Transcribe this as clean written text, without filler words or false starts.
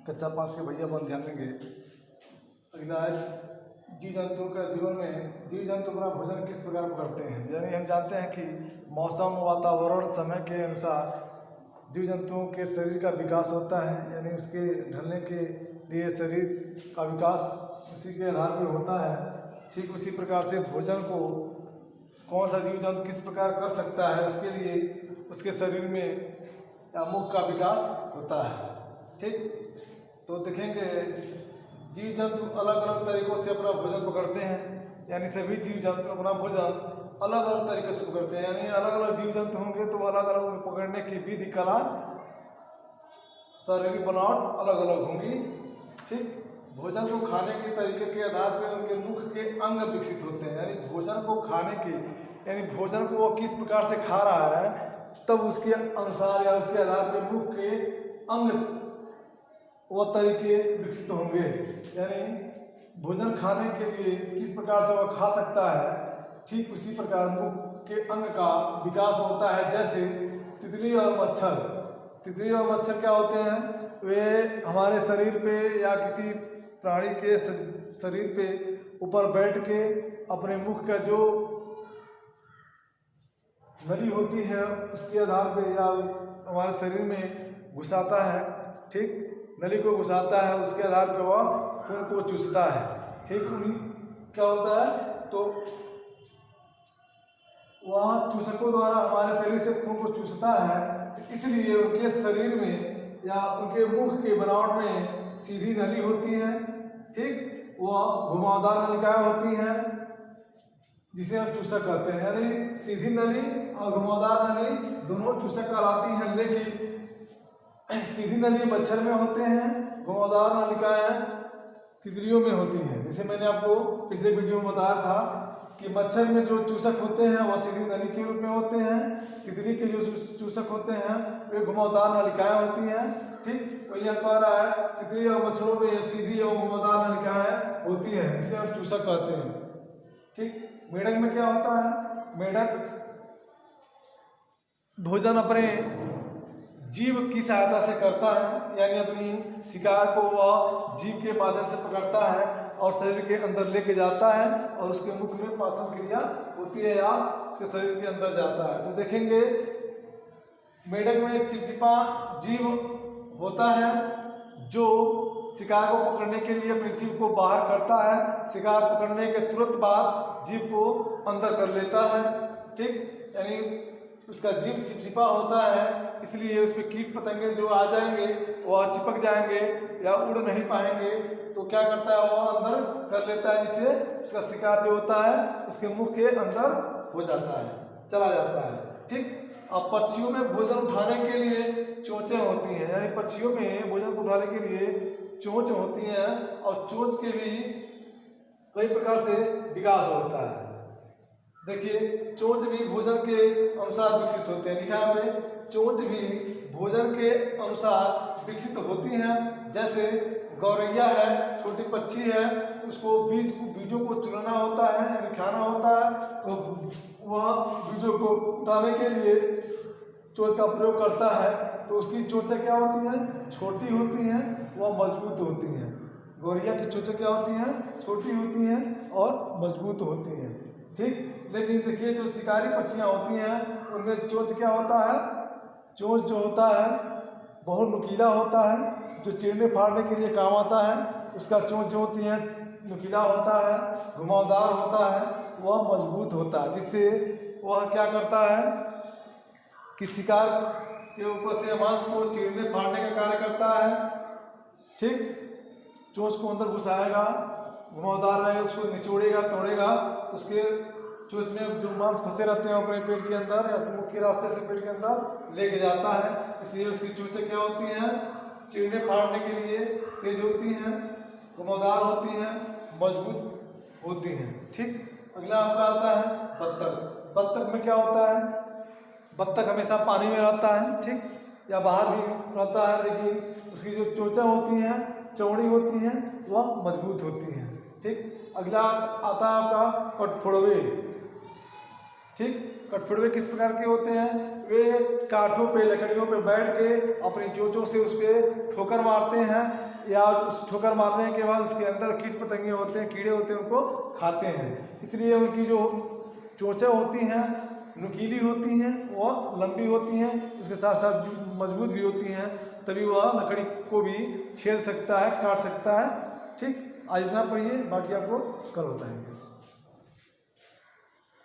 कक्षा 5 के भैया अपन ध्यान देंगे। अगला है जीव जंतुओं का जीवन में जीव जंतु अपना भोजन किस प्रकार करते हैं। यानी हम जानते हैं कि मौसम, वातावरण, समय के अनुसार जीव जंतुओं के शरीर का विकास होता है। यानी उसके ढलने के लिए शरीर का विकास उसी के आधार पर होता है। ठीक उसी प्रकार से भोजन को कौन सा जीव जंतु किस प्रकार कर सकता है, उसके लिए उसके शरीर में या मुख का विकास होता है। ठीक, तो देखेंगे जीव जंतु अलग अलग तरीकों से अपना भोजन पकड़ते हैं। यानी सभी जीव जंतु अपना भोजन अलग अलग तरीके से पकड़ते हैं। यानी अलग अलग जीव जंतु होंगे तो अलग अलग पकड़ने की विधि, कला, शारीरिक बनावट अलग अलग होंगी। ठीक, भोजन को खाने के तरीके के आधार पर उनके मुख के अंग विकसित होते हैं। यानी भोजन को खाने के, यानी भोजन को वो किस प्रकार से खा रहा है, तब उसके अनुसार या उसके आधार पर मुख के अंग वो तरीके विकसित होंगे। यानी भोजन खाने के लिए किस प्रकार से वह खा सकता है, ठीक उसी प्रकार मुख के अंग का विकास होता है। जैसे तितली और मच्छर, तितली और मच्छर क्या होते हैं, वे हमारे शरीर पे या किसी प्राणी के शरीर पे ऊपर बैठ के अपने मुख का जो नली होती है उसके आधार पे या हमारे शरीर में घुसाता है। ठीक, नली को घुसाता है, उसके आधार पे वह खून को चूसता है। ठीक, क्या होता है, तो वह चूसकों द्वारा हमारे शरीर से खून को चूसता है। तो इसलिए उनके शरीर में या उनके मुख के बनावट में सीधी नली होती है। ठीक, वह घुमावदार नलिकाएं होती हैं जिसे हम चूसक कहते हैं। यानी सीधी नली और घुमावदार नली दोनों चूसक कहलाती हैं। लेकिन सीधी नली मच्छर में होते हैं, घुमावदार नलिकाएं तितलियों में होती हैं। जैसे मैंने आपको पिछले वीडियो में बताया था कि मच्छर में जो चूसक होते हैं वह सीधी नली के रूप में होते हैं, तितली के जो चूसक होते हैं वे घुमावदार नलिकाएं होती हैं। ठीक, तो यह कह रहा है तितली और मच्छरों में सीधी और घुमावदार नलिकाएं होती हैं, जिसे हम चूसक कहते हैं। ठीक, मेढक में क्या होता है, मेढक भोजन अपने जीभ की सहायता से करता है। यानी अपनी शिकार को वह जीभ के माध्यम से पकड़ता है और शरीर के अंदर लेके जाता है और उसके मुख में पाचन क्रिया होती है या उसके शरीर के अंदर जाता है। तो देखेंगे मेढक में चिपचिपा जीभ होता है जो शिकार को पकड़ने के लिए अपनी जीभ को बाहर करता है। शिकार पकड़ने के तुरंत बाद जीभ को अंदर कर लेता है। ठीक, यानी उसका जीभ चिपचिपा होता है, इसलिए उस पर कीट पतंगे जो आ जाएंगे वह चिपक जाएंगे या उड़ नहीं पाएंगे। तो क्या करता है, वह अंदर कर लेता है, जिससे उसका शिकार जो होता है उसके मुख के अंदर हो जाता है, चला जाता है। ठीक, अब पक्षियों में भोजन उठाने के लिए चोंचें होती हैं। यानी पक्षियों में भोजन को उठाने के लिए चोंच होती हैं और चोंच के भी कई प्रकार से विकास होता है। देखिए, चोंच भी भोजन के अनुसार विकसित होते हैं। लिखा है चोंच भी भोजन के अनुसार विकसित होती हैं। जैसे गौरैया है, छोटी पक्षी है, उसको बीजों को चुनना होता है, यानी खाना होता है। तो वह बीजों को उठाने के लिए चोंच का प्रयोग करता है। तो उसकी चोंचें क्या होती हैं, छोटी होती हैं, वह मजबूत होती हैं। गौरैया की चोंचें क्या होती हैं, छोटी होती हैं और मजबूत होती हैं। ठीक, लेकिन देखिए जो शिकारी पक्षियाँ होती हैं उनमें चोंच क्या होता है, चोंच जो होता है बहुत नुकीला होता है, जो चीरने फाड़ने के लिए काम आता है। उसका चोंच जो होती है नुकीला होता है, घुमावदार होता है, वह मजबूत होता है, जिससे वह क्या करता है कि शिकार के ऊपर से मांस को चीरने फाड़ने का कार्य करता है। ठीक, चोंच को अंदर घुसाएगा, घुमावदार रहेगा, उसको निचोड़ेगा, तोड़ेगा, तो उसके चोंच में जो मांस फंसे रहते हैं अपने पेट के अंदर या मुख के रास्ते से पेट के अंदर लेके जाता है। इसलिए उसकी चोंचें क्या होती हैं, चीरने फाड़ने के लिए तेज होती हैं, घुमावदार होती हैं, मजबूत होती हैं। ठीक, अगला आपका आता है बत्तख। बत्तख में क्या होता है, बत्तख हमेशा पानी में रहता है। ठीक, या बाहर भी रहता है, लेकिन उसकी जो चोंचें होती हैं चौड़ी होती हैं, वह मजबूत होती हैं। ठीक, अगला आता है आपका कठफोड़वे। ठीक, कठफोड़वे किस प्रकार के होते हैं, वे काठों पे, लकड़ियों पे बैठ के अपनी चोंचों से उस पर ठोकर मारते हैं या उस ठोकर मारने के बाद उसके अंदर कीट पतंगे होते हैं, कीड़े होते हैं, उनको खाते हैं। इसलिए उनकी जो चोंचें होती हैं नुकीली होती हैं, वह लंबी होती हैं, उसके साथ साथ मजबूत भी होती हैं, तभी वह लकड़ी को भी छेद सकता है, काट सकता है। ठीक, आज इतना पढ़िए, बाकी आपको कल बताएंगे।